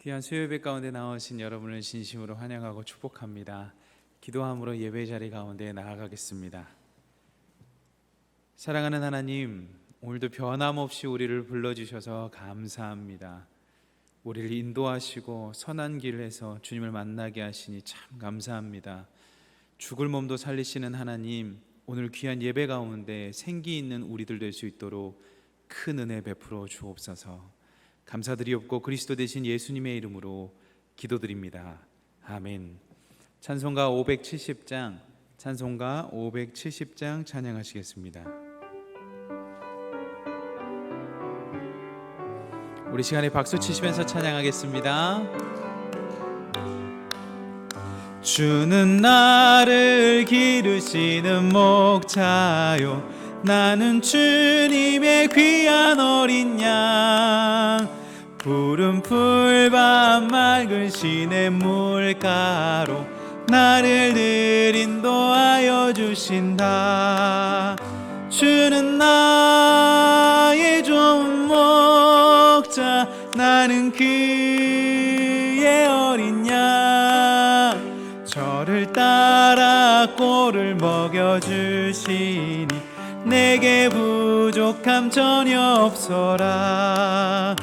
귀한 수요예배 가운데 나오신 여러분을 진심으로 환영하고 축복합니다. 기도함으로 예배 자리 가운데 나아가겠습니다. 사랑하는 하나님, 오늘도 변함없이 우리를 불러주셔서 감사합니다. 우리를 인도하시고 선한 길에서 주님을 만나게 하시니 참 감사합니다. 죽을 몸도 살리시는 하나님, 오늘 귀한 예배 가운데 생기 있는 우리들 될 수 있도록 큰 은혜 베풀어 주옵소서. 감사드리옵고 그리스도 되신 예수님의 이름으로 기도드립니다. 아멘. 찬송가 570장 찬양하시겠습니다. 우리 시간에 박수 치시면서 찬양하겠습니다. 주는 나를 기르시는 목자요, 나는 주님의 귀한 어린 양. 푸른 풀밭 맑은 시냇물가로 나를 늘 인도하여 주신다. 주는 나의 좋은 목자, 나는 그의 어린 양. 저를 따라 꼴을 먹여주시니 내게 부족함 전혀 없어라.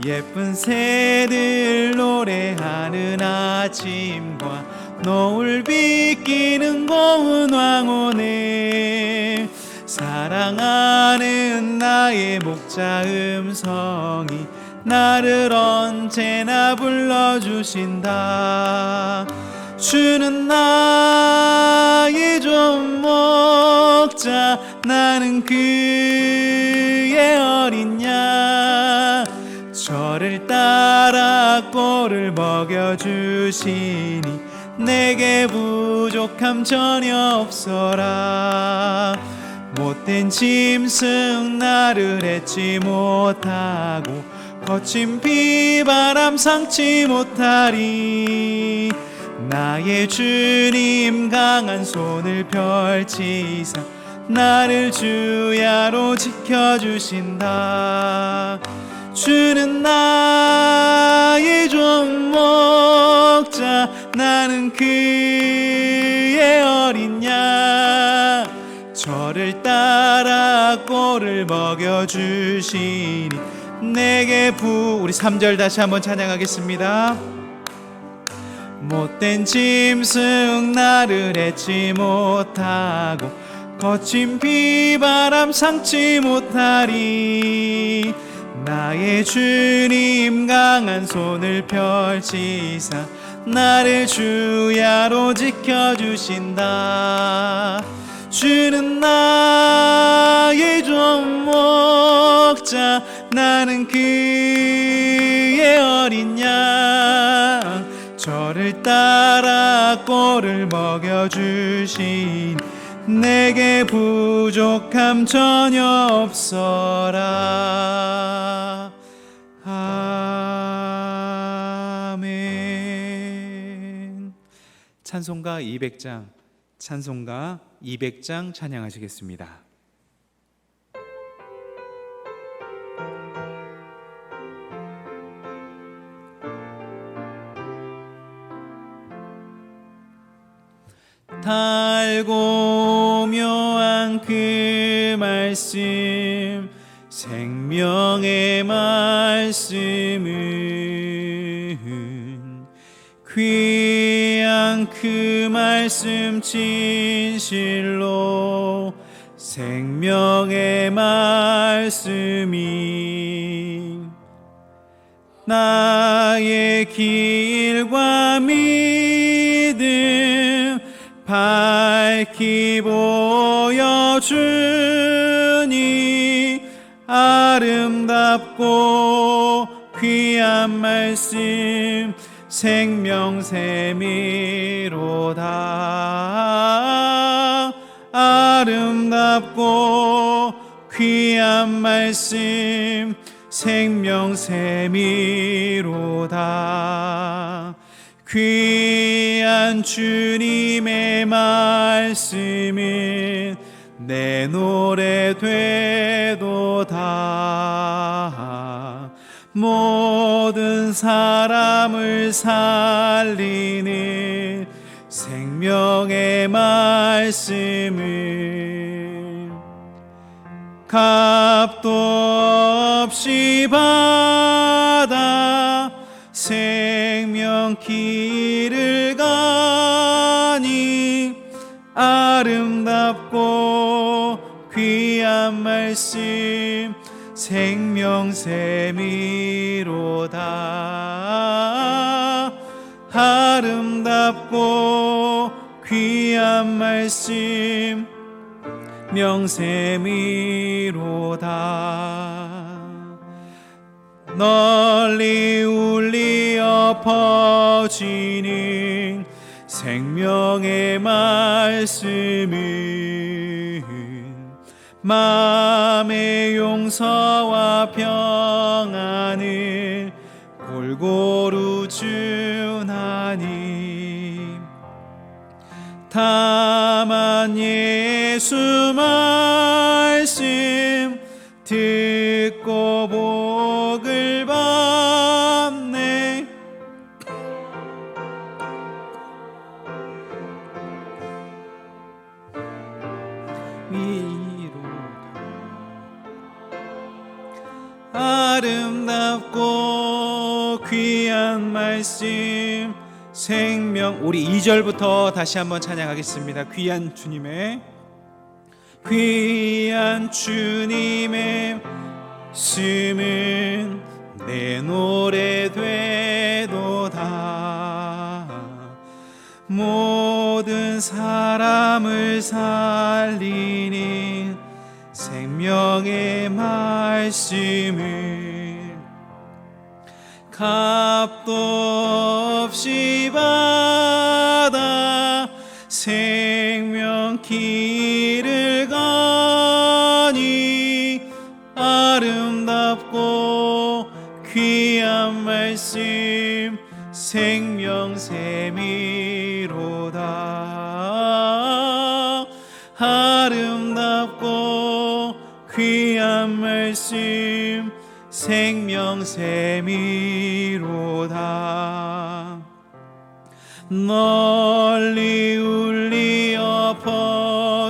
예쁜 새들 노래하는 아침과 노을 비끼는 고운 황혼에 사랑하는 나의 목자 음성이 나를 언제나 불러주신다. 주는 나의 좋은 목자, 나는 그의 어린 양. 저를 따라 꼴을 먹여주시니 내게 부족함 전혀 없어라. 못된 짐승 나를 해치 못하고 거친 비바람 상치 못하리. 나의 주님 강한 손을 펼치사 나를 주야로 지켜주신다. 주는 나의 좋은 목자, 나는 그의 어린 양. 저를 따라 꼴을 먹여주시니 내게 우리 3절 다시 한번 찬양하겠습니다. 못된 짐승 나를 해치 못하고 거친 비바람 상치 못하리. 나의 주님 강한 손을 펼치사 나를 주야로 지켜주신다. 주는 나의 좋은 목자, 나는 그의 어린 양. 저를 따라 꼴을 먹여주신 내게 부족함 전혀 없어라. 아멘. 찬송가 200장 찬양하시겠습니다. 달고 묘한 그 말씀, 생명의 말씀은 귀한 그 말씀 진실로 생명의 말씀이 나의 길과 믿음 밝히 보여주니 아름답고 귀한 말씀 생명샘이로다. 아름답고 귀한 말씀 생명샘이로다. 귀한 주님의 말씀은 내 노래 되도다. 모든 사람을 살리는 생명의 말씀을 값도 없이 받아 생명 길을 가니 아름답고 귀한 말씀 생명샘이로다. 아름답고 귀한 말씀 명샘이로다. 널리 울리어 퍼지는 생명의 말씀은 마음의 용서와 평안을 골고루 주나니 다만 예수 말씀 듣고 복을 받네. 아름답고 귀한 말씀 생명. 우리 2절부터 다시 한번 찬양하겠습니다. 귀한 주님의 말씀은 내 노래 되도다. 모든 사람을 살리는 생명의 말씀을 값도 없이 받아 생명 길을 가니 아름답고 귀한 말씀 생명샘이로다. 아름답고 귀한 말씀 생명샘이로다. 널리 울리어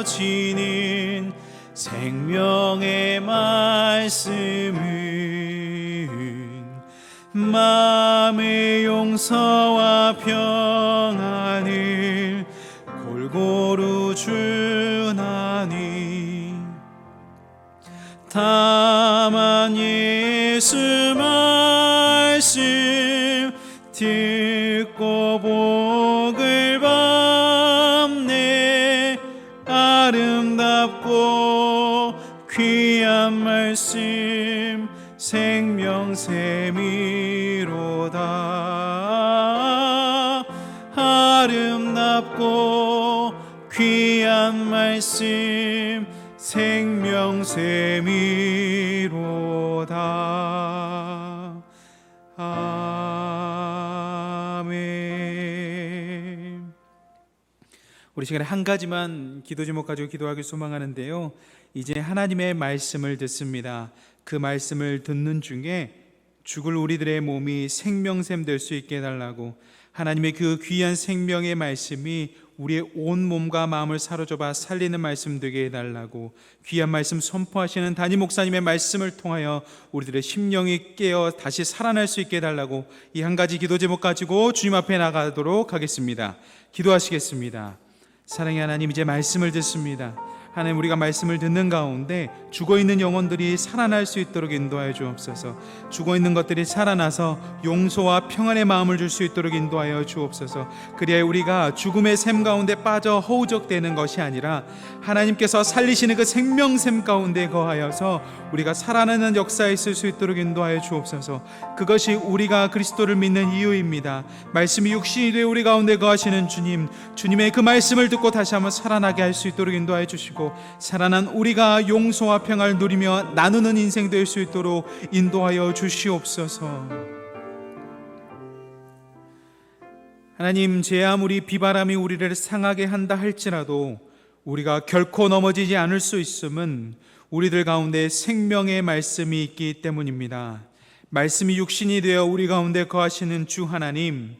퍼지는 생명의 말씀은 마음의 용서와 평안을 골고루 주나니 다만 예수 말씀 듣고 복을 받네. 아름답고 귀한 말씀 생명샘이로다. 아름답고 귀한 말씀 생명샘이로다. 아멘. 우리 시간에 한 가지만 기도 제목 가지고 기도하길 소망하는데요, 이제 하나님의 말씀을 듣습니다. 그 말씀을 듣는 중에 죽을 우리들의 몸이 생명샘 될 수 있게 해달라고, 하나님의 그 귀한 생명의 말씀이 우리의 온 몸과 마음을 사로잡아 살리는 말씀 되게 해달라고, 귀한 말씀 선포하시는 담임 목사님의 말씀을 통하여 우리들의 심령이 깨어 다시 살아날 수 있게 해달라고, 이 한 가지 기도 제목 가지고 주님 앞에 나가도록 하겠습니다. 기도하시겠습니다. 사랑의 하나님, 이제 말씀을 듣습니다. 하나님, 우리가 말씀을 듣는 가운데 죽어있는 영혼들이 살아날 수 있도록 인도하여 주옵소서. 죽어있는 것들이 살아나서 용서와 평안의 마음을 줄 수 있도록 인도하여 주옵소서. 그리하여 우리가 죽음의 샘 가운데 빠져 허우적대는 것이 아니라 하나님께서 살리시는 그 생명샘 가운데 거하여서 우리가 살아나는 역사에 있을 수 있도록 인도하여 주옵소서. 그것이 우리가 그리스도를 믿는 이유입니다. 말씀이 육신이 되어 우리 가운데 거하시는 주님, 주님의 그 말씀을 듣고 다시 한번 살아나게 할 수 있도록 인도하여 주시고, 살아난 우리가 용서와 평안을 누리며 나누는 인생 될 수 있도록 인도하여 주시옵소서. 하나님, 제 아무리 비바람이 우리를 상하게 한다 할지라도 우리가 결코 넘어지지 않을 수 있음은 우리들 가운데 생명의 말씀이 있기 때문입니다. 말씀이 육신이 되어 우리 가운데 거하시는 주 하나님,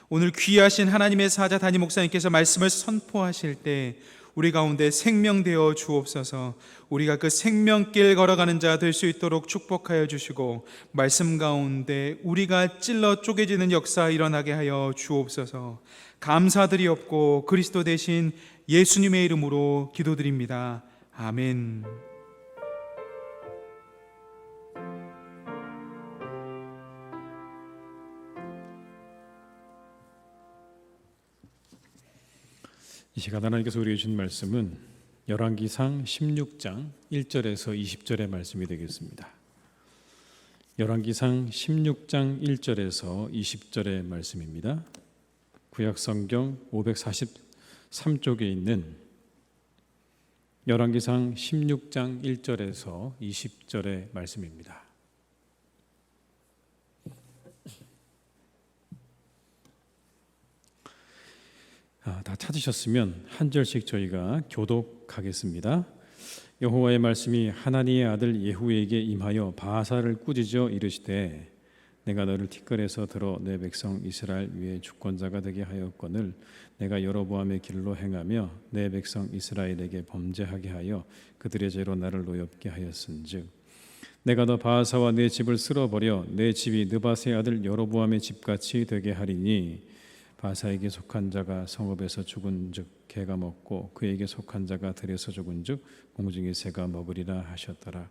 오늘 귀하신 하나님의 사자 담임 목사님께서 말씀을 선포하실 때 우리 가운데 생명되어 주옵소서. 우리가 그 생명길 걸어가는 자 될 수 있도록 축복하여 주시고, 말씀 가운데 우리가 찔러 쪼개지는 역사 일어나게 하여 주옵소서. 감사드리옵고 그리스도 대신 예수님의 이름으로 기도드립니다. 아멘. 이 시간 하나님께서 우리에게 주신 말씀은 열왕기상 16장 1절에서 20절의 말씀이 되겠습니다. 열왕기상 16장 1절에서 20절의 말씀입니다. 구약성경 543쪽에 있는 열왕기상 16장 1절에서 20절의 말씀입니다. 다 찾으셨으면 한 절씩 저희가 교독하겠습니다. 여호와의 말씀이 하나니의 아들 예후에게 임하여 바하사를 꾸짖어 이르시되 내가 너를 티끌에서 들어 내 백성 이스라엘 위에 주권자가 되게 하였거늘 내가 여로보암의 길로 행하며 내 백성 이스라엘에게 범죄하게 하여 그들의 죄로 나를 노엽게 하였은즉 내가 너 바하사와 내 집을 쓸어버려 내 집이 느밧의 아들 여로보암의 집같이 되게 하리니 바하사에게 속한 자가 성읍에서 죽은즉 개가 먹고 그에게 속한 자가 들에서 죽은즉 공중의 새가 먹으리라 하셨더라.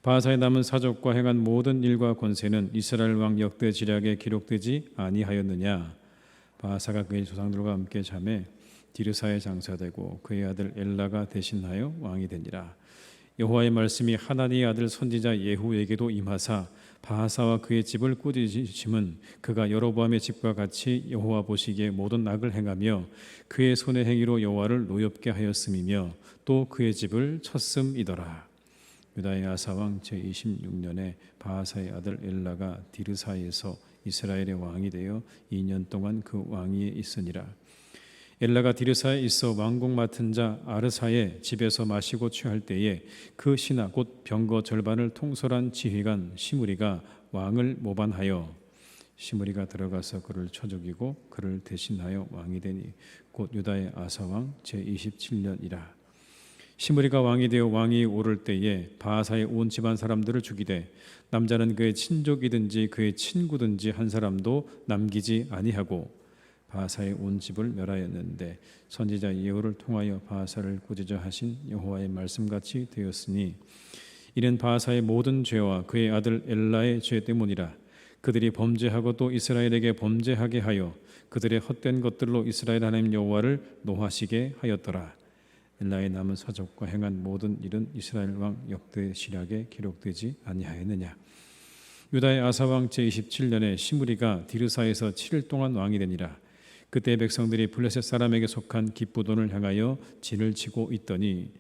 바하사의 남은 사적과 행한 모든 일과 권세는 이스라엘 왕 역대 지략에 기록되지 아니하였느냐. 바하사가 그의 조상들과 함께 잠에 디르사에 장사되고 그의 아들 엘라가 대신하여 왕이 되니라. 여호와의 말씀이 하나니의 아들 선지자 예후에게도 임하사 바하사와 그의 집을 꾸짖으심은 그가 여로보암의 집과 같이 여호와 보시기에 모든 악을 행하며 그의 손의 행위로 여호와를 노엽게 하였음이며 또 그의 집을 쳤음이더라. 유다의 아사왕 제26년에 바하사의 아들 엘라가 디르사에서 이스라엘의 왕이 되어 2년 동안 그 왕위에 있으니라. 엘라가 디르사에 있어 왕궁 맡은 자 아르사의 집에서 마시고 취할 때에 그 신하 곧 병거 절반을 통솔한 지휘관 시므리가 왕을 모반하여 시므리가 들어가서 그를 쳐 죽이고 그를 대신하여 왕이 되니 곧 유다의 아사왕 제27년이라. 시므리가 왕이 되어 왕이 오를 때에 바하사의 온 집안 사람들을 죽이되 남자는 그의 친족이든지 그의 친구든지 한 사람도 남기지 아니하고 바하사의 온 집을 멸하였는데 선지자 예후를 통하여 바하사를 꾸짖어 하신 여호와의 말씀같이 되었으니 이는 바하사의 모든 죄와 그의 아들 엘라의 죄 때문이라. 그들이 범죄하고 또 이스라엘에게 범죄하게 하여 그들의 헛된 것들로 이스라엘 하나님 여호와를 노하시게 하였더라. 엘라의 남은 사적과 행한 모든 일은 이스라엘 왕 역대 시략에 기록되지 아니하였느냐. 유다의 아사왕 제27년에 시므리가 디르사에서 7일 동안 왕이 되니라. 그때 백성들이 블레셋 사람에게 속한 기쁘돈을 향하여 진을 치고 있더니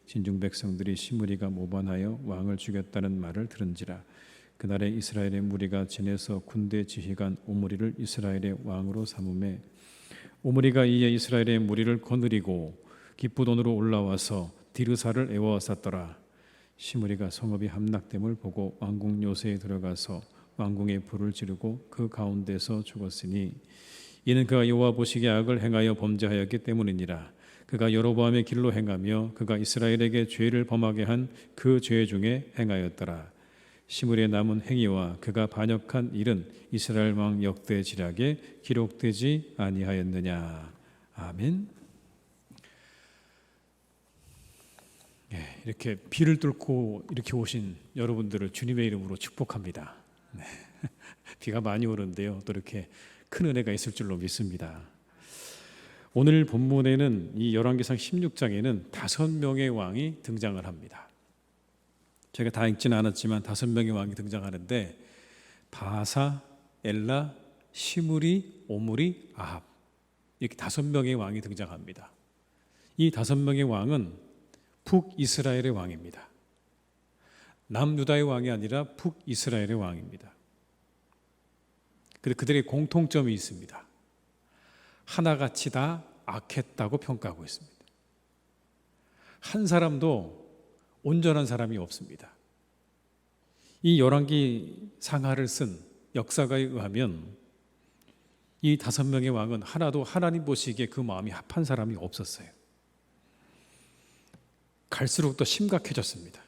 진중 백성들이 시므리가 모반하여 왕을 죽였다는 말을 들은지라. 그날에 이스라엘의 무리가 진에서 군대 지휘관 오므리를 이스라엘의 왕으로 삼음에 오므리가 이에 이스라엘의 무리를 거느리고 기쁘돈으로 올라와서 디르사를 에워쌌더라. 시므리가 성읍이 함락됨을 보고 왕궁 요새에 들어가서 왕궁에 불을 지르고 그 가운데서 죽었으니 이는 그가 여호와 보시기에 악을 행하여 범죄하였기 때문이니라. 그가 여로보암의 길로 행하며 그가 이스라엘에게 죄를 범하게 한 그 죄 중에 행하였더라. 시므리의 남은 행위와 그가 반역한 일은 이스라엘 왕 역대 지략에 기록되지 아니하였느냐. 아멘. 이렇게 비를 뚫고 이렇게 오신 여러분들을 주님의 이름으로 축복합니다. 비가 많이 오는데요, 또 이렇게 큰 은혜가 있을 줄로 믿습니다. 오늘 본문에는 이 열왕기상 16장에는 5명의 왕이 등장을 합니다. 제가 다 읽지는 않았지만 5명의 왕이 등장하는데 바하사, 엘라, 시므리, 오므리, 아합 이렇게 5명의 왕이 등장합니다. 이 5명의 왕은 북이스라엘의 왕입니다. 남유다의 왕이 아니라 북이스라엘의 왕입니다. 그들의 공통점이 있습니다. 하나같이 다 악했다고 평가하고 있습니다. 한 사람도 온전한 사람이 없습니다. 이 열왕기 상하를 쓴 역사가에 의하면 이 5명의 왕은 하나도 하나님 보시기에 그 마음이 합한 사람이 없었어요. 갈수록 더 심각해졌습니다.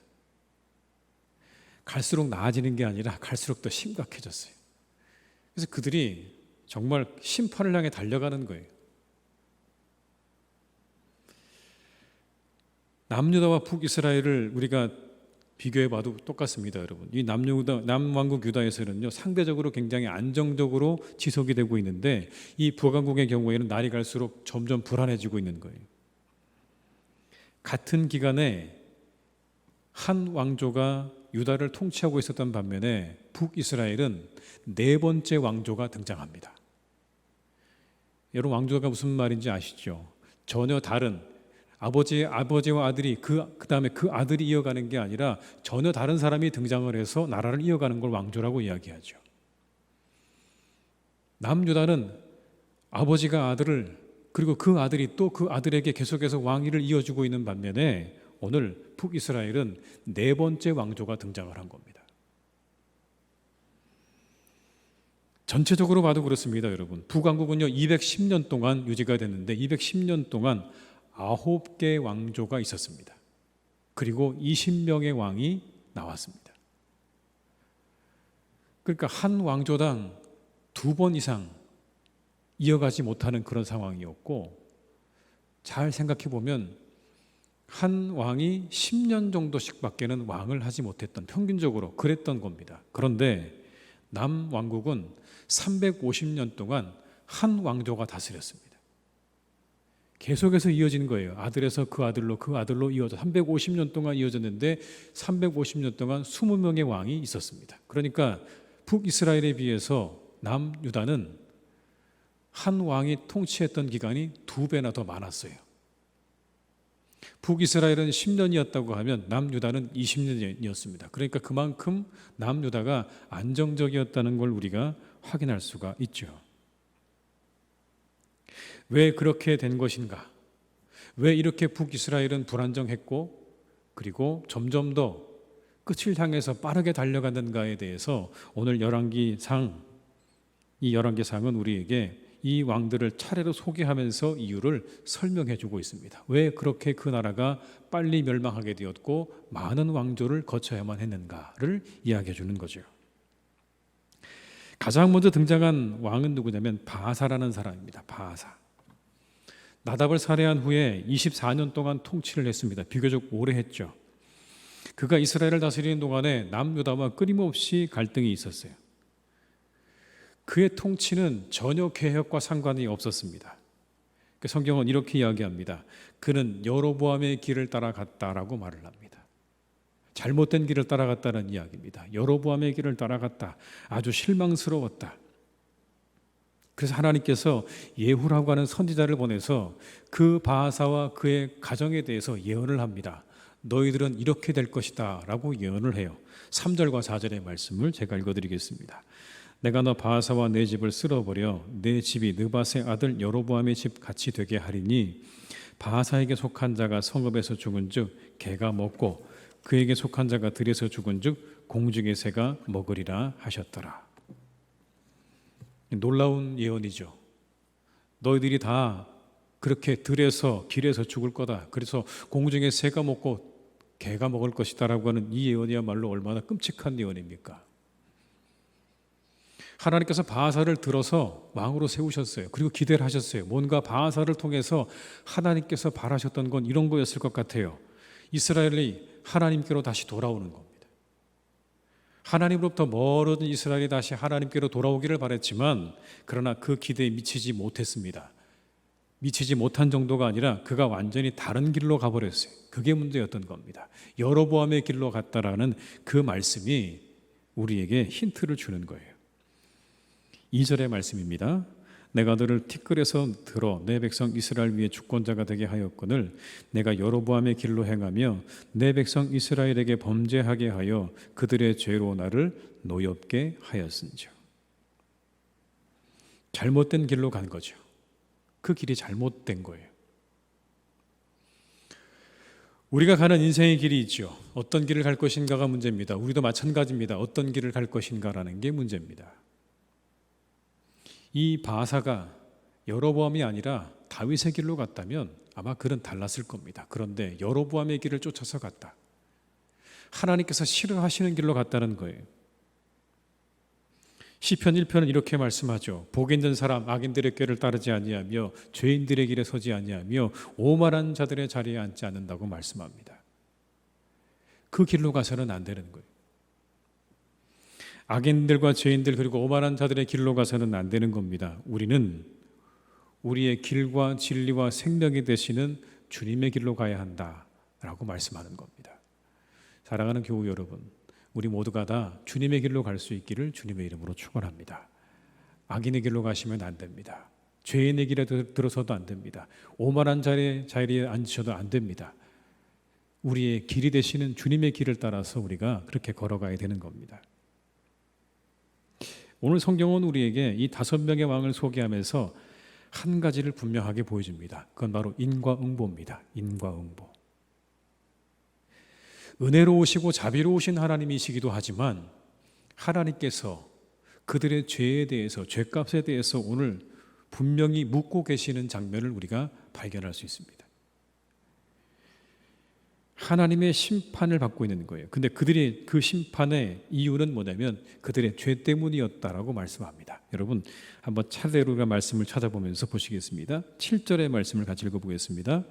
갈수록 나아지는 게 아니라 갈수록 더 심각해졌어요. 그래서 그들이 정말 심판을 향해 달려가는 거예요. 남유다와 북이스라엘을 우리가 비교해 봐도 똑같습니다, 여러분. 이 남왕국 유다에서는요, 상대적으로 굉장히 안정적으로 지속이 되고 있는데 이 북왕국의 경우에는 날이 갈수록 점점 불안해지고 있는 거예요. 같은 기간에 한 왕조가 유다를 통치하고 있었던 반면에 북이스라엘은 4번째 왕조가 등장합니다. 여러분, 왕조가 무슨 말인지 아시죠? 전혀 다른 아버지와 아들이 그다음에 그 아들이 이어가는 게 아니라 전혀 다른 사람이 등장을 해서 나라를 이어가는 걸 왕조라고 이야기하죠. 남유다는 아버지가 아들을, 그리고 그 아들이 또 그 아들에게 계속해서 왕위를 이어주고 있는 반면에 오늘 북이스라엘은 4번째 왕조가 등장을 한 겁니다. 전체적으로 봐도 그렇습니다, 여러분. 북왕국은요 210년 동안 유지가 됐는데 210년 동안 9개의 왕조가 있었습니다. 그리고 20명의 왕이 나왔습니다. 그러니까 한 왕조당 2번 이상 이어가지 못하는 그런 상황이었고, 잘 생각해 보면 한 왕이 10년 정도씩 밖에는 왕을 하지 못했던, 평균적으로 그랬던 겁니다. 그런데 남왕국은 350년 동안 한 왕조가 다스렸습니다. 계속해서 이어진 거예요. 아들에서 그 아들로 이어져 350년 동안 이어졌는데 350년 동안 20명의 왕이 있었습니다. 그러니까 북이스라엘에 비해서 남유다는 한 왕이 통치했던 기간이 2배나 더 많았어요. 북이스라엘은 10년이었다고 하면 남유다는 20년이었습니다. 그러니까 그만큼 남유다가 안정적이었다는 걸 우리가 확인할 수가 있죠. 왜 그렇게 된 것인가? 왜 이렇게 북이스라엘은 불안정했고 그리고 점점 더 끝을 향해서 빠르게 달려가는가에 대해서 오늘 이 열왕기상은 우리에게 이 왕들을 차례로 소개하면서 이유를 설명해 주고 있습니다. 왜 그렇게 그 나라가 빨리 멸망하게 되었고 많은 왕조를 거쳐야만 했는가를 이야기해 주는 거죠. 가장 먼저 등장한 왕은 누구냐면 바하사라는 사람입니다. 바하사. 나답을 살해한 후에 24년 동안 통치를 했습니다. 비교적 오래 했죠. 그가 이스라엘을 다스리는 동안에 남유다와 끊임없이 갈등이 있었어요. 그의 통치는 전혀 계획과 상관이 없었습니다. 성경은 이렇게 이야기합니다. 그는 여로보암의 길을 따라갔다라고 말을 합니다. 잘못된 길을 따라갔다는 이야기입니다. 여로보암의 길을 따라갔다. 아주 실망스러웠다. 그래서 하나님께서 예후라고 하는 선지자를 보내서 그 바하사와 그의 가정에 대해서 예언을 합니다. 너희들은 이렇게 될 것이다 라고 예언을 해요. 3절과 4절의 말씀을 제가 읽어드리겠습니다. 내가 너 바하사와 내 집을 쓸어버려 내 집이 느밧의 아들 여로보암의 집 같이 되게 하리니 바하사에게 속한 자가 성읍에서 죽은즉 개가 먹고 그에게 속한 자가 들에서 죽은즉 공중의 새가 먹으리라 하셨더라. 놀라운 예언이죠. 너희들이 다 그렇게 들에서 길에서 죽을 거다. 그래서 공중의 새가 먹고 개가 먹을 것이다 라고 하는 이 예언이야말로 얼마나 끔찍한 예언입니까? 하나님께서 바하사를 들어서 왕으로 세우셨어요. 그리고 기대를 하셨어요. 뭔가 바하사를 통해서 하나님께서 바라셨던 건 이런 거였을 것 같아요. 이스라엘이 하나님께로 다시 돌아오는 겁니다. 하나님으로부터 멀어진 이스라엘이 다시 하나님께로 돌아오기를 바랬지만 그러나 그 기대에 미치지 못했습니다. 미치지 못한 정도가 아니라 그가 완전히 다른 길로 가버렸어요. 그게 문제였던 겁니다. 여로보암의 길로 갔다라는 그 말씀이 우리에게 힌트를 주는 거예요. 2절의 말씀입니다. 내가 너를 티끌에서 들어 내 백성 이스라엘 위에 주권자가 되게 하였거늘 내가 여로보암의 길로 행하며 내 백성 이스라엘에게 범죄하게 하여 그들의 죄로 나를 노엽게 하였은즉. 잘못된 길로 간 거죠. 그 길이 잘못된 거예요. 우리가 가는 인생의 길이 있죠. 어떤 길을 갈 것인가가 문제입니다. 우리도 마찬가지입니다. 어떤 길을 갈 것인가라는 게 문제입니다. 이 바사가 여로보암이 아니라 다윗의 길로 갔다면 아마 그는 달랐을 겁니다. 그런데 여로보암의 길을 쫓아서 갔다. 하나님께서 싫어하시는 길로 갔다는 거예요. 시편 1편은 이렇게 말씀하죠. 복 있는 사람 악인들의 꾀를 따르지 아니하며 죄인들의 길에 서지 아니하며 오만한 자들의 자리에 앉지 않는다고 말씀합니다. 그 길로 가서는 안 되는 거예요. 악인들과 죄인들 그리고 오만한 자들의 길로 가서는 안 되는 겁니다. 우리는 우리의 길과 진리와 생명이 되시는 주님의 길로 가야 한다라고 말씀하는 겁니다. 사랑하는 교우 여러분, 우리 모두가 다 주님의 길로 갈 수 있기를 주님의 이름으로 축원합니다. 악인의 길로 가시면 안 됩니다. 죄인의 길에 들어서도 안 됩니다. 오만한 자리에 앉으셔도 안 됩니다. 우리의 길이 되시는 주님의 길을 따라서 우리가 그렇게 걸어가야 되는 겁니다. 오늘 성경은 우리에게 이 5명의 왕을 소개하면서 한 가지를 분명하게 보여줍니다. 그건 바로 인과응보입니다. 인과응보. 은혜로우시고 자비로우신 하나님이시기도 하지만 하나님께서 그들의 죄에 대해서, 죄값에 대해서 오늘 분명히 묻고 계시는 장면을 우리가 발견할 수 있습니다. 하나님의 심판을 받고 있는 거예요. 근데 그들이 그 심판의 이유는 뭐냐면 그들의 죄 때문이었다라고 말씀합니다. 여러분 한번 차례로 말씀을 찾아보면서 보시겠습니다. 7절의 말씀을 같이 읽어보겠습니다.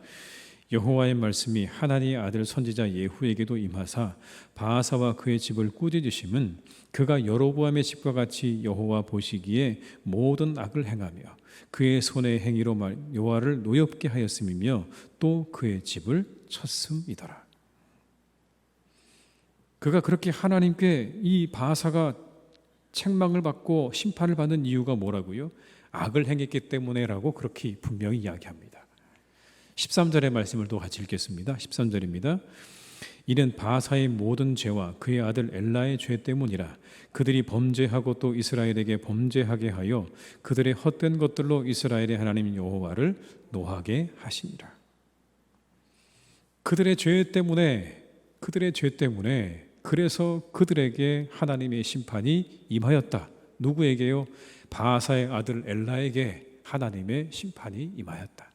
여호와의 말씀이 하나님의 아들 선지자 예후에게도 임하사 바하사와 그의 집을 꾸짖으심은 그가 여로보암의 집과 같이 여호와 보시기에 모든 악을 행하며 그의 손의 행위로 여호와를 노엽게 하였음이며 또 그의 집을 쳤음이더라. 그가 그렇게 하나님께 이 바하사가 책망을 받고 심판을 받는 이유가 뭐라고요? 악을 행했기 때문에라고 그렇게 분명히 이야기합니다. 13절의 말씀을 또 같이 읽겠습니다. 13절입니다. 이는 바하사의 모든 죄와 그의 아들 엘라의 죄 때문이라. 그들이 범죄하고 또 이스라엘에게 범죄하게 하여 그들의 헛된 것들로 이스라엘의 하나님 여호와를 노하게 하시니라. 그들의 죄 때문에 그래서 그들에게 하나님의 심판이 임하였다. 누구에게요? 바하사의 아들 엘라에게 하나님의 심판이 임하였다.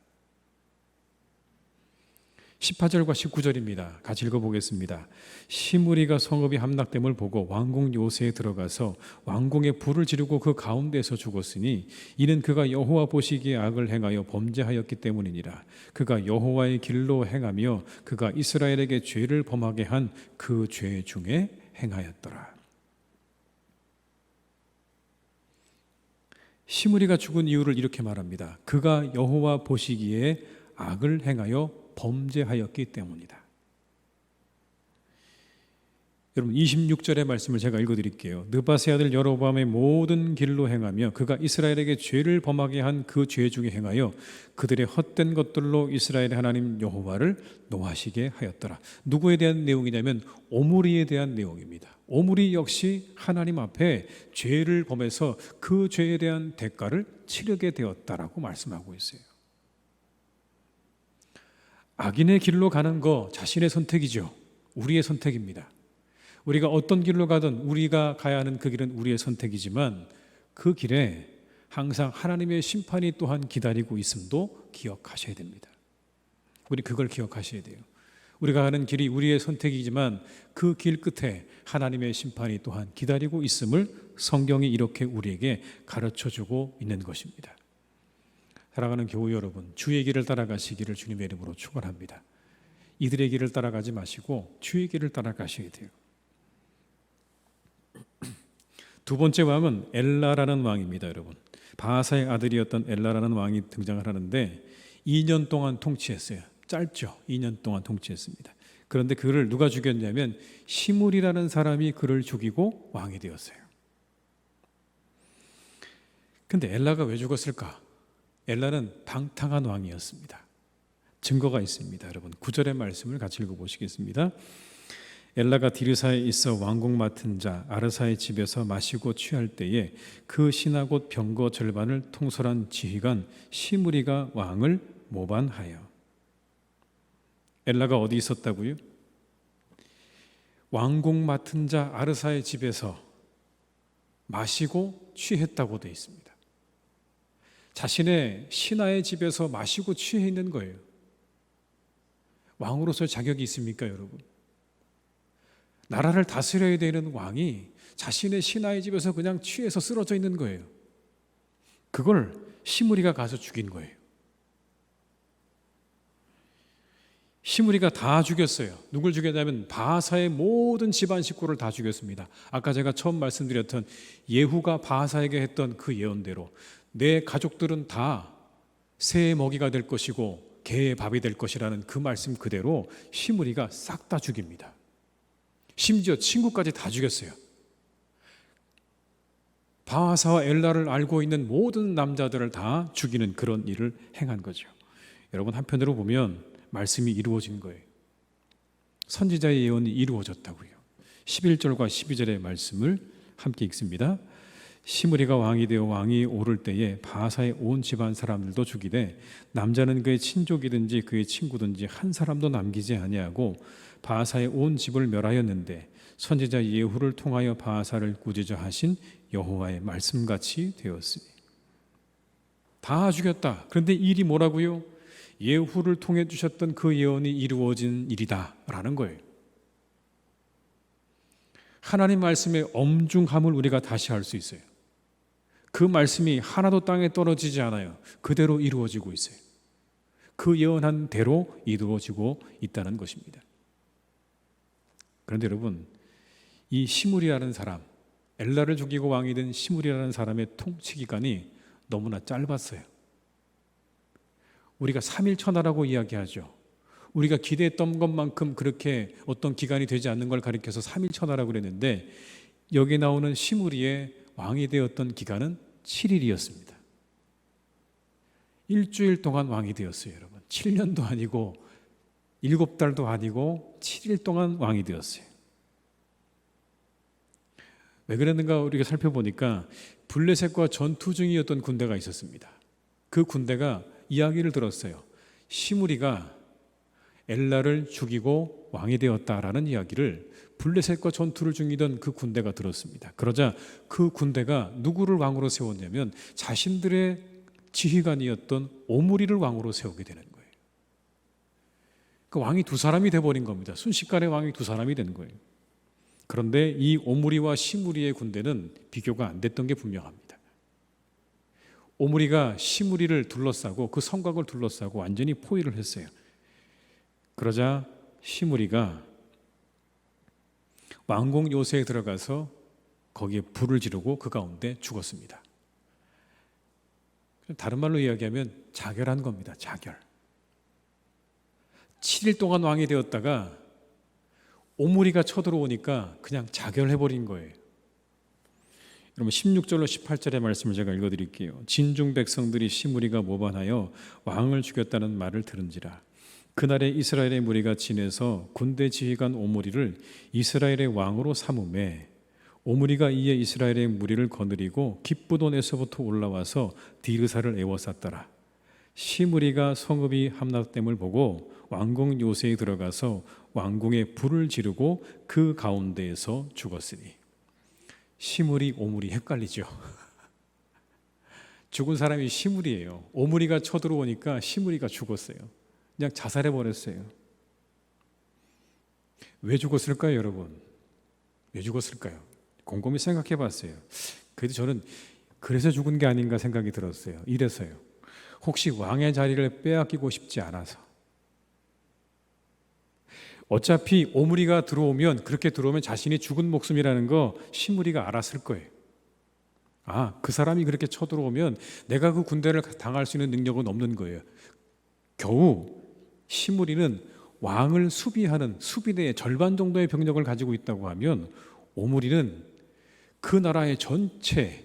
18절과 19절입니다. 같이 읽어보겠습니다. 시므리가 성읍이 함락됨을 보고 왕궁 요새에 들어가서 왕궁에 불을 지르고 그 가운데서 죽었으니 이는 그가 여호와 보시기에 악을 행하여 범죄하였기 때문이니라. 그가 여호와의 길로 행하며 그가 이스라엘에게 죄를 범하게 한 그 죄 중에 행하였더라. 시므리가 죽은 이유를 이렇게 말합니다. 그가 여호와 보시기에 악을 행하여 범죄하였기 때문이다. 여러분 26절의 말씀을 제가 읽어드릴게요. 느바세 아들 여로보암의 모든 길로 행하며 그가 이스라엘에게 죄를 범하게 한 그 죄 중에 행하여 그들의 헛된 것들로 이스라엘의 하나님 여호와를 노하시게 하였더라. 누구에 대한 내용이냐면 오므리에 대한 내용입니다. 오므리 역시 하나님 앞에 죄를 범해서 그 죄에 대한 대가를 치르게 되었다라고 말씀하고 있어요. 악인의 길로 가는 거 자신의 선택이죠. 우리의 선택입니다. 우리가 어떤 길로 가든 우리가 가야 하는 그 길은 우리의 선택이지만 그 길에 항상 하나님의 심판이 또한 기다리고 있음도 기억하셔야 됩니다. 우리 그걸 기억하셔야 돼요. 우리가 가는 길이 우리의 선택이지만 그 길 끝에 하나님의 심판이 또한 기다리고 있음을 성경이 이렇게 우리에게 가르쳐주고 있는 것입니다. 사랑하는 교우 여러분, 주의 길을 따라가시기를 주님의 이름으로 축원합니다. 이들의 길을 따라가지 마시고 주의 길을 따라가셔야 돼요. 두 번째 왕은 엘라라는 왕입니다. 여러분, 바하사의 아들이었던 엘라라는 왕이 등장을 하는데 2년 동안 통치했어요. 짧죠. 2년 동안 통치했습니다. 그런데 그를 누가 죽였냐면 시므리라는 사람이 그를 죽이고 왕이 되었어요. 근데 엘라가 왜 죽었을까? 엘라는 방탕한 왕이었습니다. 증거가 있습니다. 여러분 9절의 말씀을 같이 읽어보시겠습니다. 엘라가 디르사에 있어 왕궁 맡은 자 아르사의 집에서 마시고 취할 때에 그 신하곧 병거 절반을 통솔한 지휘관 시므리가 왕을 모반하여. 엘라가 어디 있었다고요? 왕궁 맡은 자 아르사의 집에서 마시고 취했다고 되어 있습니다. 자신의 신하의 집에서 마시고 취해 있는 거예요. 왕으로서 자격이 있습니까, 여러분? 나라를 다스려야 되는 왕이 자신의 신하의 집에서 그냥 취해서 쓰러져 있는 거예요. 그걸 시므리가 가서 죽인 거예요. 시므리가 다 죽였어요. 누굴 죽였냐면 바하사의 모든 집안 식구를 다 죽였습니다. 아까 제가 처음 말씀드렸던 예후가 바하사에게 했던 그 예언대로 내 가족들은 다 새의 먹이가 될 것이고 개의 밥이 될 것이라는 그 말씀 그대로 시므리가 싹 다 죽입니다. 심지어 친구까지 다 죽였어요. 바하사와 엘라를 알고 있는 모든 남자들을 다 죽이는 그런 일을 행한 거죠. 여러분, 한편으로 보면 말씀이 이루어진 거예요. 선지자의 예언이 이루어졌다고요. 11절과 12절의 말씀을 함께 읽습니다. 시므리가 왕이 되어 왕이 오를 때에 바하사의 온 집안 사람들도 죽이되 남자는 그의 친족이든지 그의 친구든지 한 사람도 남기지 아니하고 바하사의 온 집을 멸하였는데 선지자 예후를 통하여 바하사를 꾸짖어 하신 여호와의 말씀같이 되었으니. 다 죽였다. 그런데 일이 뭐라고요? 예후를 통해 주셨던 그 예언이 이루어진 일이다라는 거예요. 하나님 말씀의 엄중함을 우리가 다시 알 수 있어요. 그 말씀이 하나도 땅에 떨어지지 않아요. 그대로 이루어지고 있어요. 그 예언한 대로 이루어지고 있다는 것입니다. 그런데 여러분, 이 시므리라는 사람, 엘라를 죽이고 왕이 된 시므리라는 사람의 통치 기간이 너무나 짧았어요. 우리가 3일 천하라고 이야기하죠. 우리가 기대했던 것만큼 그렇게 어떤 기간이 되지 않는 걸 가리켜서 3일 천하라고 그랬는데 여기 나오는 시므리의 왕이 되었던 기간은 7일이었습니다. 일주일 동안 왕이 되었어요, 여러분. 7년도 아니고 7달도 아니고 7일 동안 왕이 되었어요. 왜 그랬는가 우리가 살펴보니까 블레셋과 전투 중이었던 군대가 있었습니다. 그 군대가 이야기를 들었어요. 시므리가 엘라를 죽이고 왕이 되었다라는 이야기를 블레셋과 전투를 중이던 그 군대가 들었습니다. 그러자 그 군대가 누구를 왕으로 세웠냐면 자신들의 지휘관이었던 오므리를 왕으로 세우게 되는 거예요. 그 왕이 두 사람이 돼버린 겁니다. 순식간에 왕이 두 사람이 된 거예요. 그런데 이 오므리와 시므리의 군대는 비교가 안 됐던 게 분명합니다. 오므리가 시므리를 둘러싸고 그 성곽을 둘러싸고 완전히 포위를 했어요. 그러자 시므리가 왕궁 요새에 들어가서 거기에 불을 지르고 그 가운데 죽었습니다. 다른 말로 이야기하면 자결한 겁니다. 자결. 7일 동안 왕이 되었다가 오므리가 쳐들어오니까 그냥 자결해버린 거예요. 여러분 16절로 18절의 말씀을 제가 읽어드릴게요. 진중 백성들이 시므리가 모반하여 왕을 죽였다는 말을 들은지라. 그날에 이스라엘의 무리가 진에서 군대 지휘관 오므리를 이스라엘의 왕으로 삼음에 오므리가 이에 이스라엘의 무리를 거느리고 깁부돈에서부터 올라와서 디르사를 에워쌌더라. 시므리가 성읍이 함락됨을 보고 왕궁 요새에 들어가서 왕궁에 불을 지르고 그 가운데에서 죽었으니. 시므리, 오므리 헷갈리죠. 죽은 사람이 시므리예요. 오므리가 쳐들어오니까 시므리가 죽었어요. 그냥 자살해 버렸어요. 왜 죽었을까요, 여러분? 왜 죽었을까요? 곰곰이 생각해 봤어요. 그래도 저는 그래서 죽은 게 아닌가 생각이 들었어요. 이래서요. 혹시 왕의 자리를 빼앗기고 싶지 않아서. 어차피 오므리가 들어오면, 그렇게 들어오면 자신이 죽은 목숨이라는 거 시므리가 알았을 거예요. 아, 그 사람이 그렇게 쳐들어오면 내가 그 군대를 당할 수 있는 능력은 없는 거예요. 겨우 시므리는 왕을 수비하는 수비대의 절반 정도의 병력을 가지고 있다고 하면 오므리는 그 나라의 전체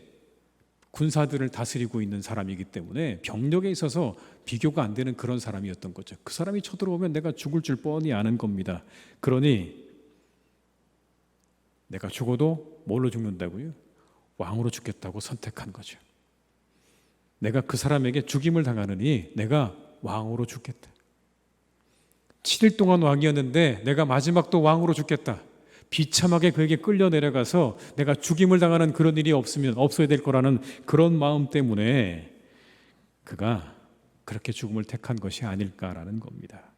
군사들을 다스리고 있는 사람이기 때문에 병력에 있어서 비교가 안 되는 그런 사람이었던 거죠. 그 사람이 쳐들어오면 내가 죽을 줄 뻔히 아는 겁니다. 그러니 내가 죽어도 뭘로 죽는다고요? 왕으로 죽겠다고 선택한 거죠. 내가 그 사람에게 죽임을 당하느니 내가 왕으로 죽겠다. 7일 동안 왕이었는데 내가 마지막도 왕으로 죽겠다. 비참하게 그에게 끌려 내려가서 내가 죽임을 당하는 그런 일이 없어야 될 거라는 그런 마음 때문에 그가 그렇게 죽음을 택한 것이 아닐까라는 겁니다.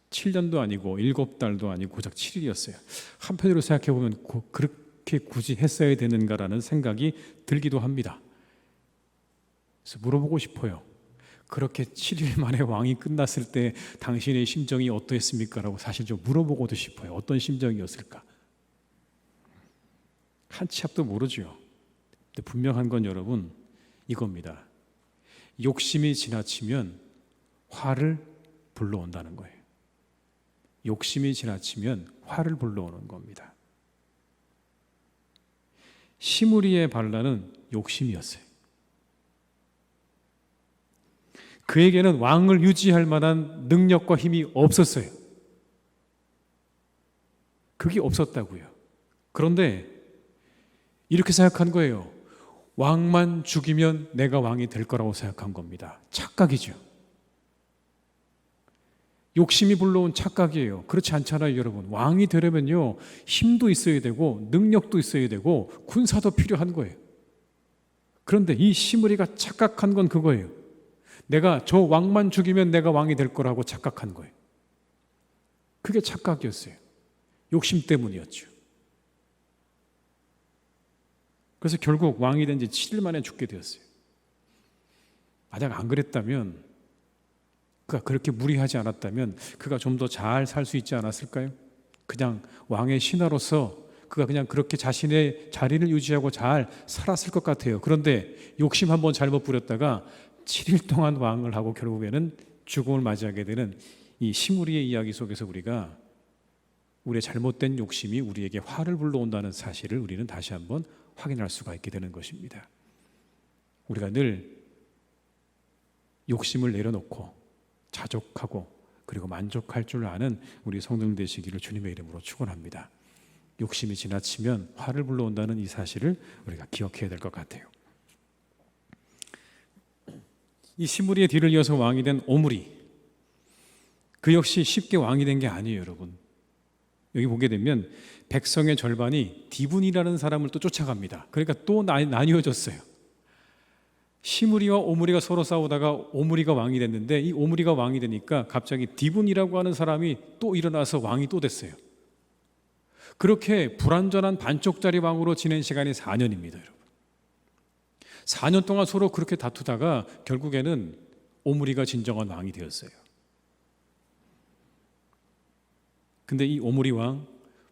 7년도 아니고 7달도 아니고 고작 7일이었어요. 한편으로 생각해 보면 그렇게 굳이 했어야 되는가라는 생각이 들기도 합니다. 그래서 물어보고 싶어요. 그렇게 7일 만에 왕이 끝났을 때 당신의 심정이 어떠했습니까? 라고 사실 좀 물어보고도 싶어요. 어떤 심정이었을까? 한 치 앞도 모르죠. 근데 분명한 건 여러분 이겁니다. 욕심이 지나치면 화를 불러온다는 거예요. 욕심이 지나치면 화를 불러오는 겁니다. 시므리의 반란은 욕심이었어요. 그에게는 왕을 유지할 만한 능력과 힘이 없었어요. 그게 없었다고요. 그런데 이렇게 생각한 거예요. 왕만 죽이면 내가 왕이 될 거라고 생각한 겁니다. 착각이죠. 욕심이 불러온 착각이에요. 그렇지 않잖아요, 여러분. 왕이 되려면요, 힘도 있어야 되고 능력도 있어야 되고 군사도 필요한 거예요. 그런데 이 시므리가 착각한 건 그거예요. 내가 저 왕만 죽이면 내가 왕이 될 거라고 착각한 거예요. 그게 착각이었어요. 욕심 때문이었죠. 그래서 결국 왕이 된 지 7일 만에 죽게 되었어요. 만약 안 그랬다면, 그가 그렇게 무리하지 않았다면 그가 좀 더 잘 살 수 있지 않았을까요? 그냥 왕의 신하로서 그가 그냥 그렇게 자신의 자리를 유지하고 잘 살았을 것 같아요. 그런데 욕심 한번 잘못 부렸다가 7일 동안 왕을 하고 결국에는 죽음을 맞이하게 되는 이 시므리의 이야기 속에서 우리가 우리의 잘못된 욕심이 우리에게 화를 불러온다는 사실을 우리는 다시 한번 확인할 수가 있게 되는 것입니다. 우리가 늘 욕심을 내려놓고 자족하고 그리고 만족할 줄 아는 우리 성도들 되시기를 주님의 이름으로 축원합니다. 욕심이 지나치면 화를 불러온다는 이 사실을 우리가 기억해야 될 것 같아요. 이 시므리의 뒤를 이어서 왕이 된 오므리, 그 역시 쉽게 왕이 된 게 아니에요, 여러분. 여기 보게 되면 백성의 절반이 디분이라는 사람을 또 쫓아갑니다. 그러니까 또 나뉘어졌어요. 시므리와 오므리가 서로 싸우다가 오므리가 왕이 됐는데, 이 오므리가 왕이 되니까 갑자기 디분이라고 하는 사람이 또 일어나서 왕이 또 됐어요. 그렇게 불완전한 반쪽짜리 왕으로 지낸 시간이 4년입니다, 여러분. 4년 동안 서로 그렇게 다투다가 결국에는 오므리가 진정한 왕이 되었어요. 근데 이 오므리 왕,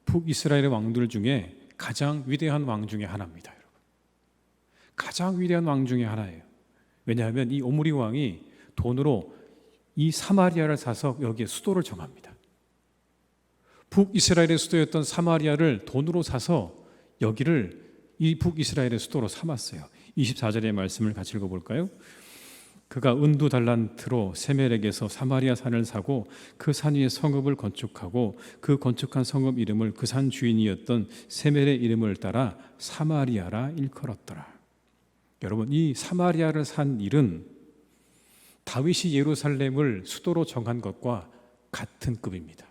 북이스라엘의 왕들 중에 가장 위대한 왕 중에 하나입니다, 여러분. 가장 위대한 왕 중에 하나예요. 왜냐하면 이 오므리 왕이 돈으로 이 사마리아를 사서 여기에 수도를 정합니다. 북이스라엘의 수도였던 사마리아를 돈으로 사서 여기를 이 북이스라엘의 수도로 삼았어요. 24절의 말씀을 같이 읽어볼까요? 그가 은두 달란트로 세멜에게서 사마리아 산을 사고 그 산 위에 성읍을 건축하고 그 건축한 성읍 이름을 그 산 주인이었던 세멜의 이름을 따라 사마리아라 일컬었더라. 여러분, 이 사마리아를 산 일은 다윗이 예루살렘을 수도로 정한 것과 같은 급입니다.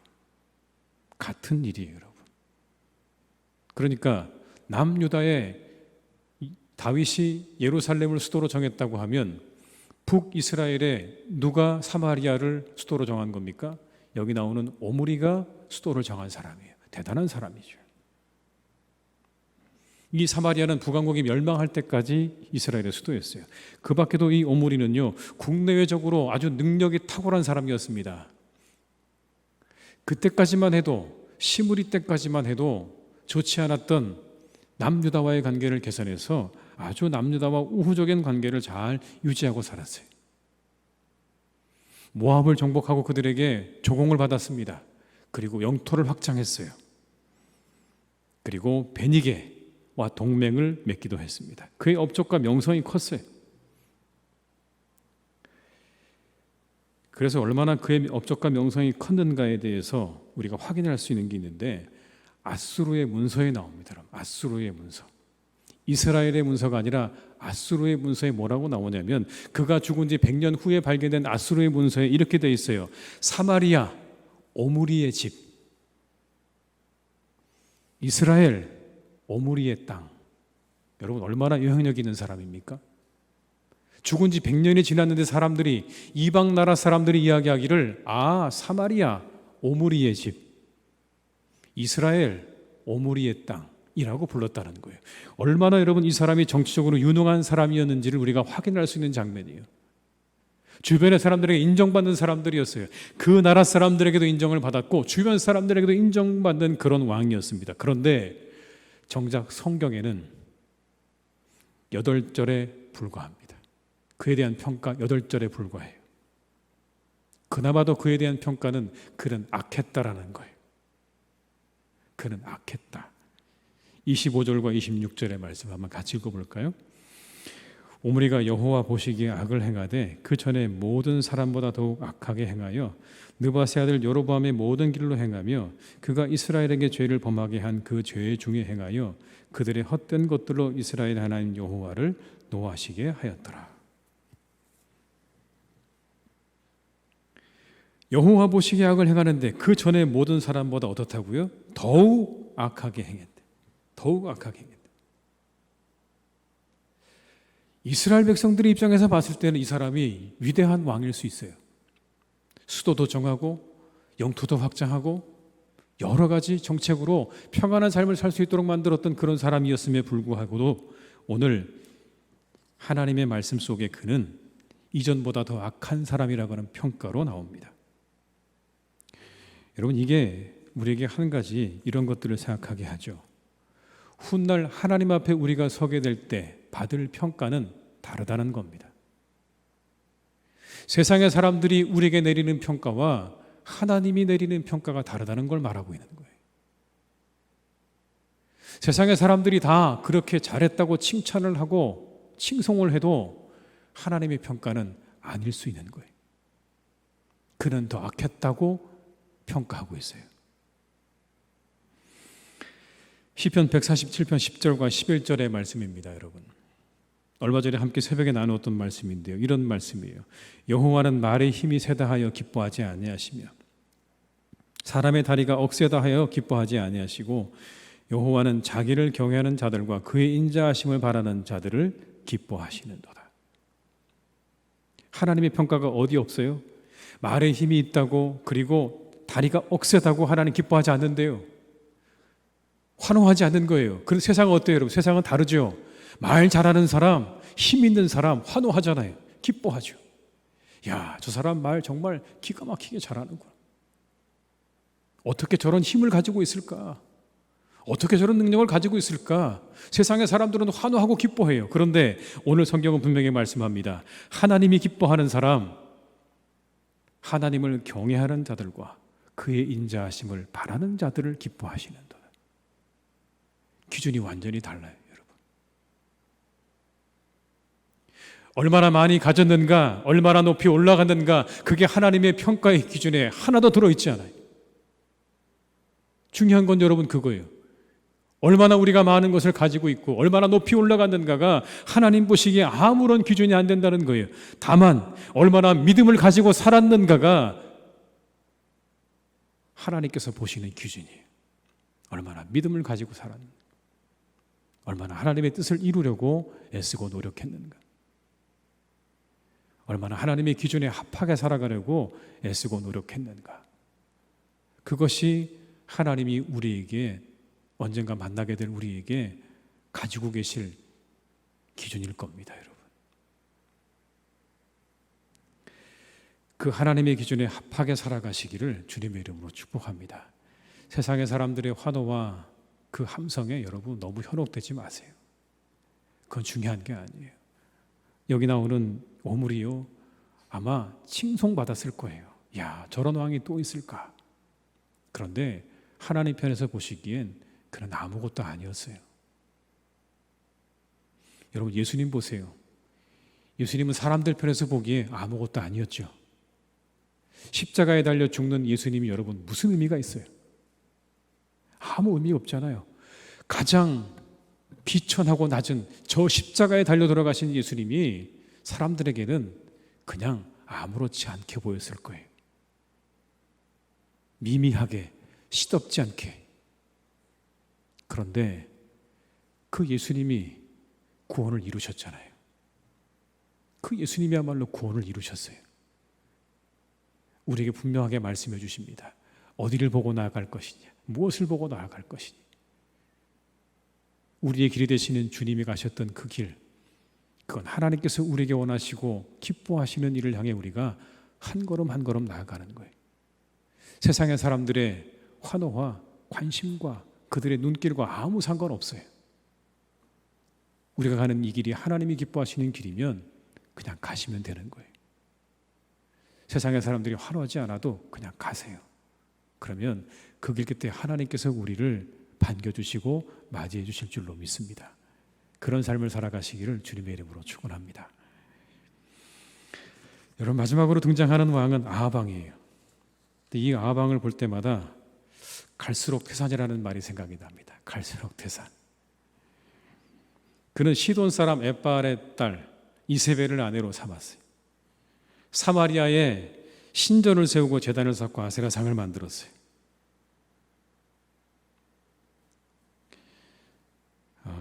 같은 일이에요, 여러분. 그러니까 남유다의 다윗이 예루살렘을 수도로 정했다고 하면 북이스라엘에 누가 사마리아를 수도로 정한 겁니까? 여기 나오는 오므리가 수도를 정한 사람이에요. 대단한 사람이죠. 이 사마리아는 북왕국이 멸망할 때까지 이스라엘의 수도였어요. 그 밖에도 이 오므리는요, 국내외적으로 아주 능력이 탁월한 사람이었습니다. 그때까지만 해도, 시므리 때까지만 해도 좋지 않았던 남유다와의 관계를 개선해서 아주 남유다와 우호적인 관계를 잘 유지하고 살았어요. 모압을 정복하고 그들에게 조공을 받았습니다. 그리고 영토를 확장했어요. 그리고 베니게와 동맹을 맺기도 했습니다. 그의 업적과 명성이 컸어요. 그래서 얼마나 그의 업적과 명성이 컸는가에 대해서 우리가 확인할 수 있는 게 있는데, 아수르의 문서에 나옵니다. 아수르의 문서. 이스라엘의 문서가 아니라 아수르의 문서에 뭐라고 나오냐면 그가 죽은 지 100년 후에 발견된 아수르의 문서에 이렇게 되어 있어요. 사마리아 오므리의 집, 이스라엘 오므리의 땅. 여러분 얼마나 영향력 있는 사람입니까? 죽은 지 100년이 지났는데 사람들이, 이방 나라 사람들이 이야기하기를 사마리아 오므리의 집, 이스라엘 오므리의 땅이라고 불렀다는 거예요. 얼마나 여러분 이 사람이 정치적으로 유능한 사람이었는지를 우리가 확인할 수 있는 장면이에요. 주변의 사람들에게 인정받는 사람들이었어요. 그 나라 사람들에게도 인정을 받았고 주변 사람들에게도 인정받는 그런 왕이었습니다. 그런데 정작 성경에는 8절에 불과합니다. 그에 대한 평가 8절에 불과해요. 그나마도 그에 대한 평가는 그는 악했다라는 거예요. 그는 악했다. 25절과 26절의 말씀 한번 같이 읽어볼까요? 오므리가 여호와 보시기에 악을 행하되 그 전에 모든 사람보다 더욱 악하게 행하여 느바세 아들 여로보암의 모든 길로 행하며 그가 이스라엘에게 죄를 범하게 한 그 죄 중에 행하여 그들의 헛된 것들로 이스라엘 하나님 여호와를 노하시게 하였더라. 여호와 보시기에 악을 행하는데 그 전에 모든 사람보다 어떻다고요? 더욱 악하게 행했대. 더욱 악하게 행했대. 이스라엘 백성들의 입장에서 봤을 때는 이 사람이 위대한 왕일 수 있어요. 수도도 정하고 영토도 확장하고 여러 가지 정책으로 평안한 삶을 살 수 있도록 만들었던 그런 사람이었음에 불구하고도 오늘 하나님의 말씀 속에 그는 이전보다 더 악한 사람이라고 하는 평가로 나옵니다. 여러분 이게 우리에게 한 가지 이런 것들을 생각하게 하죠. 훗날 하나님 앞에 우리가 서게 될 때 받을 평가는 다르다는 겁니다. 세상의 사람들이 우리에게 내리는 평가와 하나님이 내리는 평가가 다르다는 걸 말하고 있는 거예요. 세상의 사람들이 다 그렇게 잘했다고 칭찬을 하고 칭송을 해도 하나님의 평가는 아닐 수 있는 거예요. 그는 더 악했다고 평가하고 있어요. 시편 147편 10절과 11절의 말씀입니다, 여러분. 얼마 전에 함께 새벽에 나누었던 말씀인데요. 이런 말씀이에요. 여호와는 말의 힘이 세다 하여 기뻐하지 아니하시며 사람의 다리가 억세다 하여 기뻐하지 아니하시고 여호와는 자기를 경외하는 자들과 그의 인자하심을 바라는 자들을 기뻐하시는도다. 하나님의 평가가 어디 없어요? 말의 힘이 있다고 그리고 다리가 억세다고 하나님 기뻐하지 않는데요. 환호하지 않는 거예요. 그런 세상은 어때요, 여러분? 세상은 다르죠. 말 잘하는 사람, 힘 있는 사람 환호하잖아요. 기뻐하죠. 야, 저 사람 말 정말 기가 막히게 잘하는구나. 어떻게 저런 힘을 가지고 있을까? 어떻게 저런 능력을 가지고 있을까? 세상의 사람들은 환호하고 기뻐해요. 그런데 오늘 성경은 분명히 말씀합니다. 하나님이 기뻐하는 사람, 하나님을 경외하는 자들과 그의 인자하심을 바라는 자들을 기뻐하시는도다. 기준이 완전히 달라요, 여러분. 얼마나 많이 가졌는가, 얼마나 높이 올라갔는가, 그게 하나님의 평가의 기준에 하나도 들어있지 않아요. 중요한 건 여러분 그거예요. 얼마나 우리가 많은 것을 가지고 있고 얼마나 높이 올라갔는가가 하나님 보시기에 아무런 기준이 안 된다는 거예요. 다만 얼마나 믿음을 가지고 살았는가가 하나님께서 보시는 기준이에요. 얼마나 믿음을 가지고 살았는가, 얼마나 하나님의 뜻을 이루려고 애쓰고 노력했는가, 얼마나 하나님의 기준에 합하게 살아가려고 애쓰고 노력했는가. 그것이 하나님이 우리에게 언젠가 만나게 될 우리에게 가지고 계실 기준일 겁니다, 여러분. 그 하나님의 기준에 합하게 살아가시기를 주님의 이름으로 축복합니다. 세상의 사람들의 환호와 그 함성에 여러분 너무 현혹되지 마세요. 그건 중요한 게 아니에요. 여기 나오는 오므리요, 아마 칭송받았을 거예요. 야, 저런 왕이 또 있을까? 그런데 하나님 편에서 보시기엔 그는 아무것도 아니었어요. 여러분 예수님 보세요. 예수님은 사람들 편에서 보기에 아무것도 아니었죠. 십자가에 달려 죽는 예수님이 여러분 무슨 의미가 있어요? 아무 의미 없잖아요. 가장 비천하고 낮은 저 십자가에 달려 돌아가신 예수님이 사람들에게는 그냥 아무렇지 않게 보였을 거예요. 미미하게, 시덥지 않게. 그런데 그 예수님이 구원을 이루셨잖아요. 그 예수님이야말로 구원을 이루셨어요. 우리에게 분명하게 말씀해 주십니다. 어디를 보고 나아갈 것이냐, 무엇을 보고 나아갈 것이냐. 우리의 길이 되시는 주님이 가셨던 그 길, 그건 하나님께서 우리에게 원하시고 기뻐하시는 일을 향해 우리가 한 걸음 한 걸음 나아가는 거예요. 세상의 사람들의 환호와 관심과 그들의 눈길과 아무 상관없어요. 우리가 가는 이 길이 하나님이 기뻐하시는 길이면 그냥 가시면 되는 거예요. 세상의 사람들이 환호하지 않아도 그냥 가세요. 그러면 그 길 끝에 하나님께서 우리를 반겨주시고 맞이해 주실 줄로 믿습니다. 그런 삶을 살아가시기를 주님의 이름으로 축원합니다. 여러분, 마지막으로 등장하는 왕은 아하방이에요. 이 아하방을 볼 때마다 갈수록 태산이라는 말이 생각이 납니다. 갈수록 태산. 그는 시돈 사람 엣발의 딸 이세벨을 아내로 삼았어요. 사마리아에 신전을 세우고 제단을 쌓고 아세라상을 만들었어요.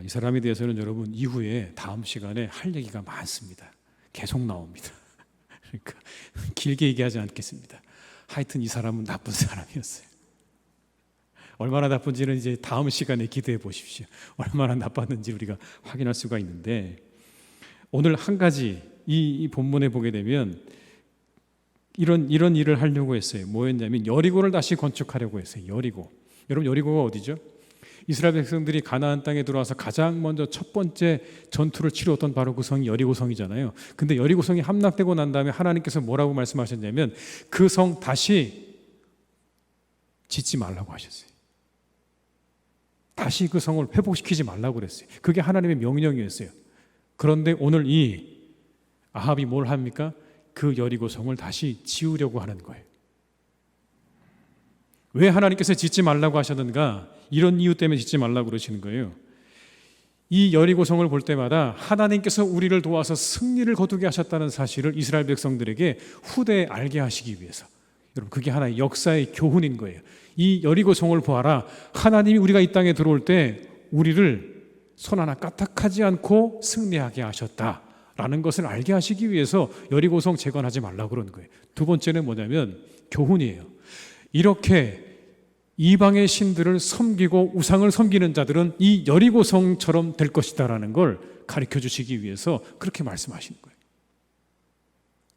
이 사람에 대해서는 여러분 이후에 다음 시간에 할 얘기가 많습니다. 계속 나옵니다. 그러니까 길게 얘기하지 않겠습니다. 하여튼 이 사람은 나쁜 사람이었어요. 얼마나 나쁜지는 이제 다음 시간에 기대해 보십시오. 얼마나 나빴는지 우리가 확인할 수가 있는데, 오늘 한 가지 이 본문에 보게 되면 이런 일을 하려고 했어요. 뭐였냐면 여리고를 다시 건축하려고 했어요. 여리고. 여러분, 여리고가 어디죠? 이스라엘 백성들이 가나안 땅에 들어와서 가장 먼저 첫 번째 전투를 치루었던 바로 그 성이 여리고성이잖아요. 근데 여리고성이 함락되고 난 다음에 하나님께서 뭐라고 말씀하셨냐면 그 성 다시 짓지 말라고 하셨어요. 다시 그 성을 회복시키지 말라고 그랬어요. 그게 하나님의 명령이었어요. 그런데 오늘 이 아합이 뭘 합니까? 그 여리고성을 다시 지으려고 하는 거예요. 왜 하나님께서 짓지 말라고 하셨는가? 이런 이유 때문에 짓지 말라고 그러시는 거예요. 이 여리고성을 볼 때마다 하나님께서 우리를 도와서 승리를 거두게 하셨다는 사실을 이스라엘 백성들에게 후대에 알게 하시기 위해서. 여러분, 그게 하나의 역사의 교훈인 거예요. 이 여리고성을 보아라. 하나님이 우리가 이 땅에 들어올 때 우리를 손 하나 까딱하지 않고 승리하게 하셨다라는 것을 알게 하시기 위해서 여리고성 재건하지 말라고 그러는 거예요. 두 번째는 뭐냐면 교훈이에요. 이렇게 이방의 신들을 섬기고 우상을 섬기는 자들은 이 여리고성처럼 될 것이다라는 걸 가르쳐 주시기 위해서 그렇게 말씀하시는 거예요.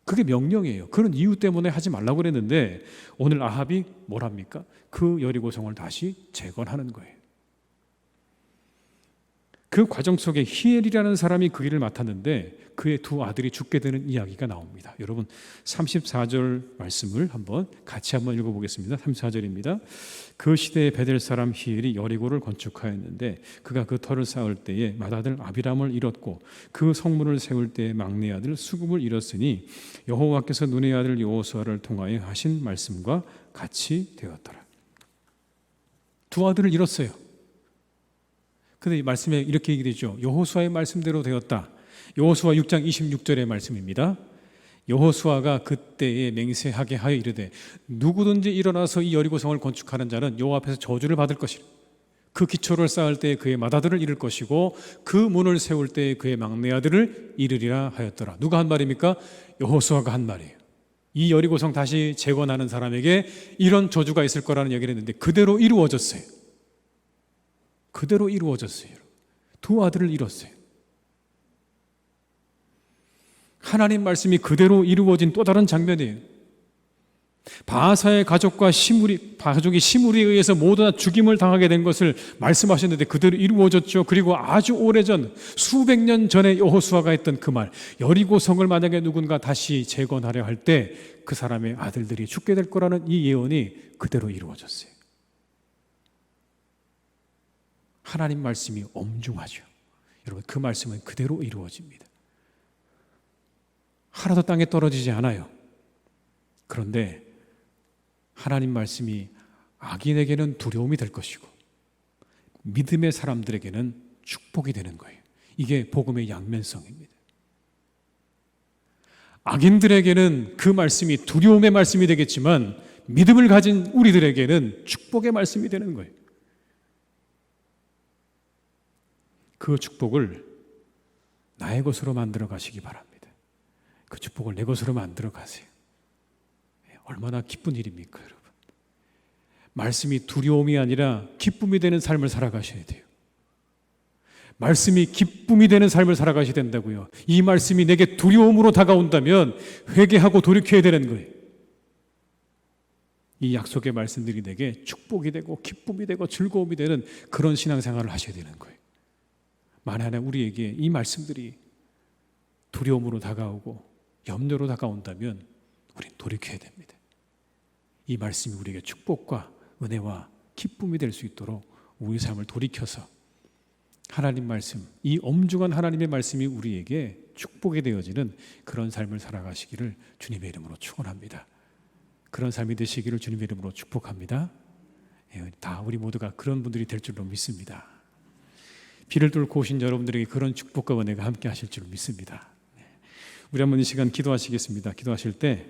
그게 명령이에요. 그런 이유 때문에 하지 말라고 그랬는데 오늘 아합이 뭘 합니까? 그 여리고성을 다시 재건하는 거예요. 그 과정 속에 히엘이라는 사람이 그 일을 맡았는데 그의 두 아들이 죽게 되는 이야기가 나옵니다. 여러분 34절 말씀을 같이 한번 읽어보겠습니다. 34절입니다. 그 시대에 베델 사람 히엘이 여리고를 건축하였는데 그가 그 터를 쌓을 때에 맏아들 아비람을 잃었고 그 성문을 세울 때에 막내 아들 수굽을 잃었으니 여호와께서 눈의 아들 여호수아를 통하여 하신 말씀과 같이 되었더라. 두 아들을 잃었어요. 근데 이 말씀에 이렇게 얘기되죠. 여호수아의 말씀대로 되었다. 여호수아 6장 26절의 말씀입니다. 여호수아가 그때에 맹세하게 하여 이르되 누구든지 일어나서 이 여리고성을 건축하는 자는 여호와 앞에서 저주를 받을 것이라. 그 기초를 쌓을 때에 그의 맏아들을 잃을 것이고 그 문을 세울 때에 그의 막내 아들을 잃으리라 하였더라. 누가 한 말입니까? 여호수아가 한 말이에요. 이 여리고성 다시 재건하는 사람에게 이런 저주가 있을 거라는 얘기를 했는데 그대로 이루어졌어요. 그대로 이루어졌어요. 두 아들을 잃었어요. 하나님 말씀이 그대로 이루어진 또 다른 장면이에요. 바하사의 가족이 시므리에 의해서 모두 다 죽임을 당하게 된 것을 말씀하셨는데 그대로 이루어졌죠. 그리고 아주 오래전 수백 년 전에 여호수아가 했던 그 말, 여리고성을 만약에 누군가 다시 재건하려 할 때 그 사람의 아들들이 죽게 될 거라는 이 예언이 그대로 이루어졌어요. 하나님 말씀이 엄중하죠. 여러분, 그 말씀은 그대로 이루어집니다. 하나도 땅에 떨어지지 않아요. 그런데 하나님 말씀이 악인에게는 두려움이 될 것이고 믿음의 사람들에게는 축복이 되는 거예요. 이게 복음의 양면성입니다. 악인들에게는 그 말씀이 두려움의 말씀이 되겠지만 믿음을 가진 우리들에게는 축복의 말씀이 되는 거예요. 그 축복을 나의 것으로 만들어 가시기 바랍니다. 그 축복을 내 것으로 만들어 가세요. 얼마나 기쁜 일입니까, 여러분? 말씀이 두려움이 아니라 기쁨이 되는 삶을 살아가셔야 돼요. 말씀이 기쁨이 되는 삶을 살아가셔야 된다고요. 이 말씀이 내게 두려움으로 다가온다면 회개하고 돌이켜야 되는 거예요. 이 약속의 말씀들이 내게 축복이 되고 기쁨이 되고 즐거움이 되는 그런 신앙생활을 하셔야 되는 거예요. 만약에 우리에게 이 말씀들이 두려움으로 다가오고 염려로 다가온다면 우린 돌이켜야 됩니다. 이 말씀이 우리에게 축복과 은혜와 기쁨이 될 수 있도록 우리 삶을 돌이켜서 하나님 말씀, 이 엄중한 하나님의 말씀이 우리에게 축복이 되어지는 그런 삶을 살아가시기를 주님의 이름으로 축원합니다. 그런 삶이 되시기를 주님의 이름으로 축복합니다. 다 우리 모두가 그런 분들이 될 줄로 믿습니다. 비를 뚫고 오신 여러분들에게 그런 축복과 은혜가 함께 하실 줄 믿습니다. 우리 한번 이 시간 기도하시겠습니다. 기도하실 때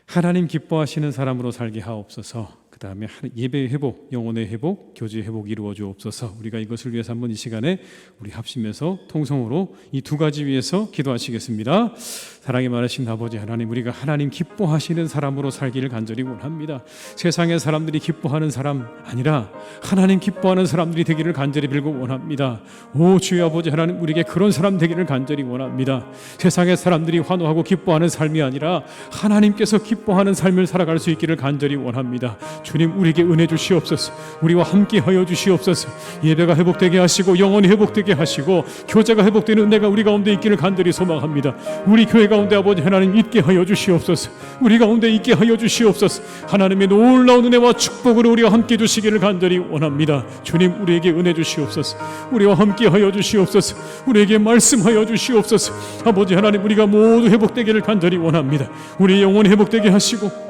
하나님 기뻐하시는 사람으로 살게 하옵소서. 그 다음에 예배의 회복, 영혼의 회복, 교제의 회복이 이루어 주옵소서. 우리가 이것을 위해서 한번 이 시간에 우리 합심해서 통성으로 이 두 가지 위해서 기도하시겠습니다. 사랑이 많으신 아버지 하나님, 우리가 하나님 기뻐하시는 사람으로 살기를 간절히 원합니다. 세상의 사람들이 기뻐하는 사람 아니라 하나님 기뻐하는 사람들이 되기를 간절히 빌고 원합니다. 오 주여 아버지 하나님, 우리에게 그런 사람 되기를 간절히 원합니다. 세상의 사람들이 환호하고 기뻐하는 삶이 아니라 하나님께서 기뻐하는 삶을 살아갈 수 있기를 간절히 원합니다. 주님, 우리에게 은혜 주시옵소서. 우리와 함께 하여 주시옵소서. 예배가 회복되게 하시고 영혼이 회복되게 하시고 교제가 회복되는 은혜가 우리 가운데 있기를 간절히 소망합니다. 우리 교회 가운데 아버지 하나님 있게 하여 주시옵소서. 우리 가운데 있게 하여 주시옵소서. 하나님의 놀라운 은혜와 축복으로 우리와 함께 주시기를 간절히 원합니다. 주님, 우리에게 은혜 주시옵소서. 우리와 함께 하여 주시옵소서. 우리에게 말씀하여 주시옵소서. 아버지 하나님, 우리가 모두 회복되기를 간절히 원합니다. 우리 영혼이 회복되게 하시고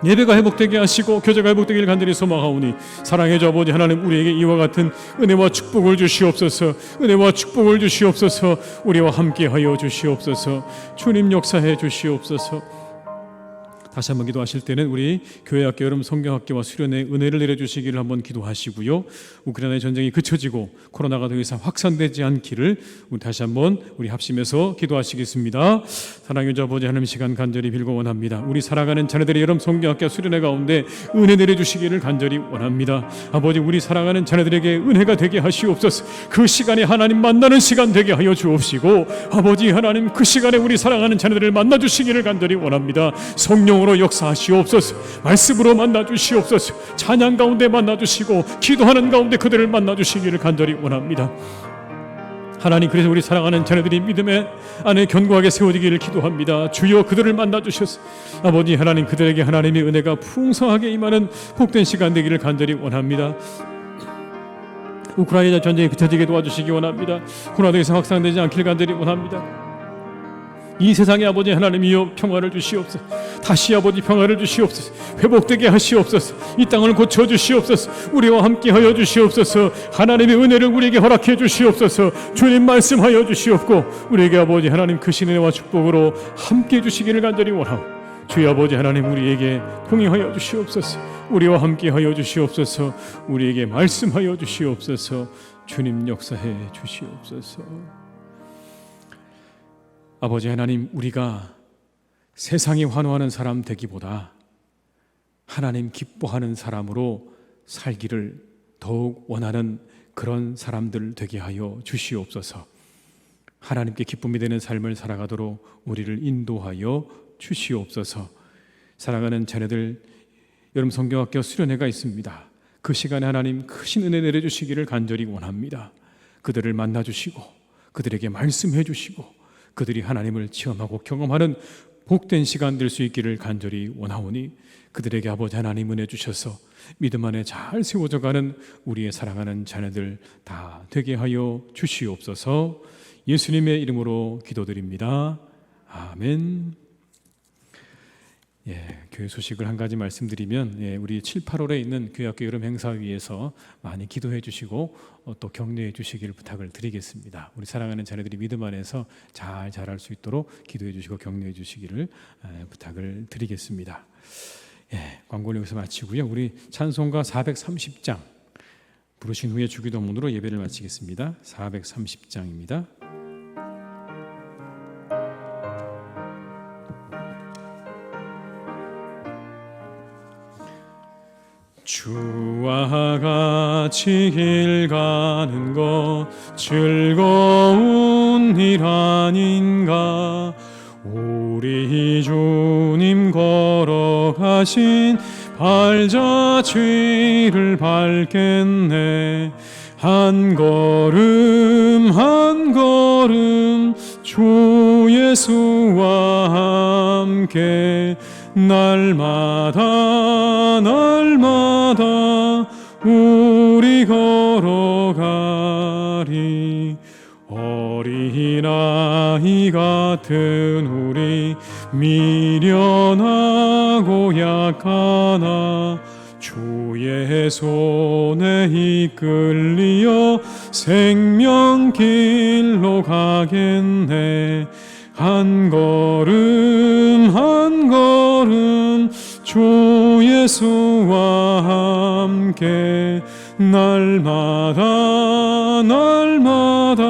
예배가 회복되게 하시고 교제가 회복되기를 간절히 소망하오니 사랑해 주 아버지 하나님, 우리에게 이와 같은 은혜와 축복을 주시옵소서. 은혜와 축복을 주시옵소서. 우리와 함께 하여 주시옵소서. 주님 역사해 주시옵소서. 다시 한번 기도하실 때는 우리 교회학교 여름 성경학교와 수련회 은혜를 내려주시기를 한번 기도하시고요. 우크라이나의 전쟁이 그쳐지고 코로나가 더 이상 확산되지 않기를 우리 다시 한번 우리 합심해서 기도하시겠습니다. 사랑의 주 아버지 하나님, 시간 간절히 빌고 원합니다. 우리 살아가는 자녀들의 여름 성경학교 수련회 가운데 은혜 내려주시기를 간절히 원합니다. 아버지, 우리 살아가는 자녀들에게 은혜가 되게 하시옵소서. 그 시간에 하나님 만나는 시간 되게 하여 주옵시고 아버지 하나님, 그 시간에 우리 사랑하는 자녀들을 만나 주시기를 간절히 원합니다. 성령으로 역사하시옵소서. 말씀으로 만나 주시옵소서. 찬양 가운데 만나 주시고 기도하는 가운데 그들을 만나 주시기를 간절히 원합니다. 하나님, 그래서 우리 사랑하는 자녀들이 믿음의 안에 견고하게 세워지기를 기도합니다. 주여, 그들을 만나 주셔서 아버지 하나님, 그들에게 하나님의 은혜가 풍성하게 임하는 복된 시간 되기를 간절히 원합니다. 우크라이나 전쟁이 그쳐지게 도와주시기 원합니다. 코로나 이상 확산되지 않길 간절히 원합니다. 이 세상에 아버지 하나님이여 평화를 주시옵소서. 다시 아버지 평화를 주시옵소서. 회복되게 하시옵소서. 이 땅을 고쳐주시옵소서. 우리와 함께 하여 주시옵소서. 하나님의 은혜를 우리에게 허락해 주시옵소서. 주님 말씀하여 주시옵고 우리에게 아버지 하나님 크신 은혜와 축복으로 함께 해주시기를 간절히 원하오. 주여 아버지 하나님, 우리에게 동행하여 주시옵소서. 우리와 함께 하여 주시옵소서. 우리에게 말씀하여 주시옵소서. 주님 역사해 주시옵소서. 아버지 하나님, 우리가 세상이 환호하는 사람 되기보다 하나님 기뻐하는 사람으로 살기를 더욱 원하는 그런 사람들 되게 하여 주시옵소서. 하나님께 기쁨이 되는 삶을 살아가도록 우리를 인도하여 주시옵소서. 사랑하는 자녀들, 여름 성경학교 수련회가 있습니다. 그 시간에 하나님 크신 은혜 내려주시기를 간절히 원합니다. 그들을 만나주시고 그들에게 말씀해 주시고 그들이 하나님을 체험하고 경험하는 복된 시간 될 수 있기를 간절히 원하오니 그들에게 아버지 하나님 은혜 주셔서 믿음 안에 잘 세워져가는 우리의 사랑하는 자녀들 다 되게 하여 주시옵소서. 예수님의 이름으로 기도드립니다. 아멘. 교회 소식을 한 가지 말씀드리면, 우리 7, 8월에 있는 교회학교 여름 행사위에서 많이 기도해 주시고 또 격려해 주시기를 부탁을 드리겠습니다. 우리 사랑하는 자녀들이 믿음 안에서 잘 자랄 수 있도록 기도해 주시고 격려해 주시기를 부탁을 드리겠습니다. 광고를 여기서 마치고요. 우리 찬송가 430장 부르신 후에 주기도문으로 예배를 마치겠습니다. 430장입니다. 주와 같이 길 가는 것 즐거운 일 아닌가. 우리 주님 걸어가신 발자취를 밟겠네. 한 걸음 한 걸음 주 예수와 함께 날마다 날마다 우리 걸어가리. 어린아이 같은 우리 미련하고 약하나 주의 손에 이끌리어 생명길로 가겠네. 한 걸음 한 걸음 주 예수와 함께 날마다 날마다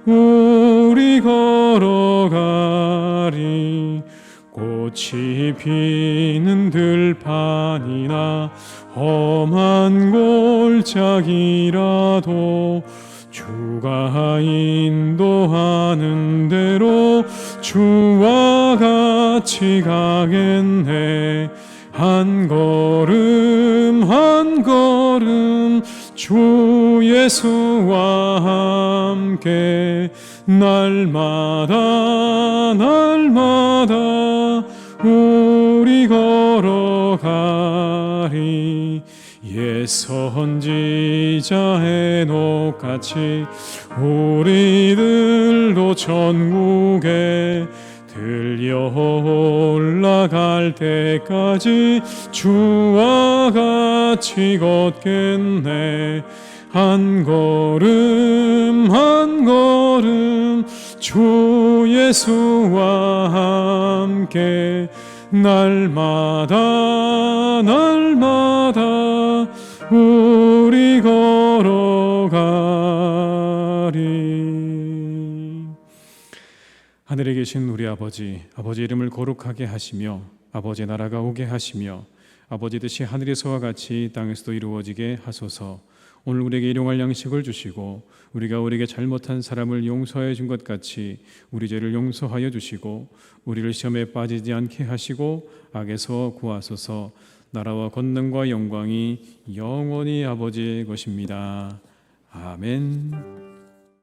우리 걸어가리. 꽃이 피는 들판이나 험한 골짜기라도 주가 인도하는 대로 주와 같이 가겠네. 한 걸음 한 걸음 주 예수와 함께 날마다 날마다 우리 걸어가리. 옛 선지자 에녹같이 우리들도 천국에 들려 올라갈 때까지 주와 같이 걷겠네. 한 걸음 한 걸음 주 예수와 함께 날마다 날마다 우리 걸어가리. 하늘에 계신 우리 아버지, 아버지 이름을 거룩하게 하시며 아버지의 나라가 오게 하시며 아버지 뜻이 하늘에서와 같이 땅에서도 이루어지게 하소서. 오늘 우리에게 일용할 양식을 주시고 우리가 우리에게 잘못한 사람을 용서하여 준 것 같이 우리 죄를 용서하여 주시고 우리를 시험에 빠지지 않게 하시고 악에서 구하소서. 나라와 권능과 영광이 영원히 아버지의 것입니다. 아멘.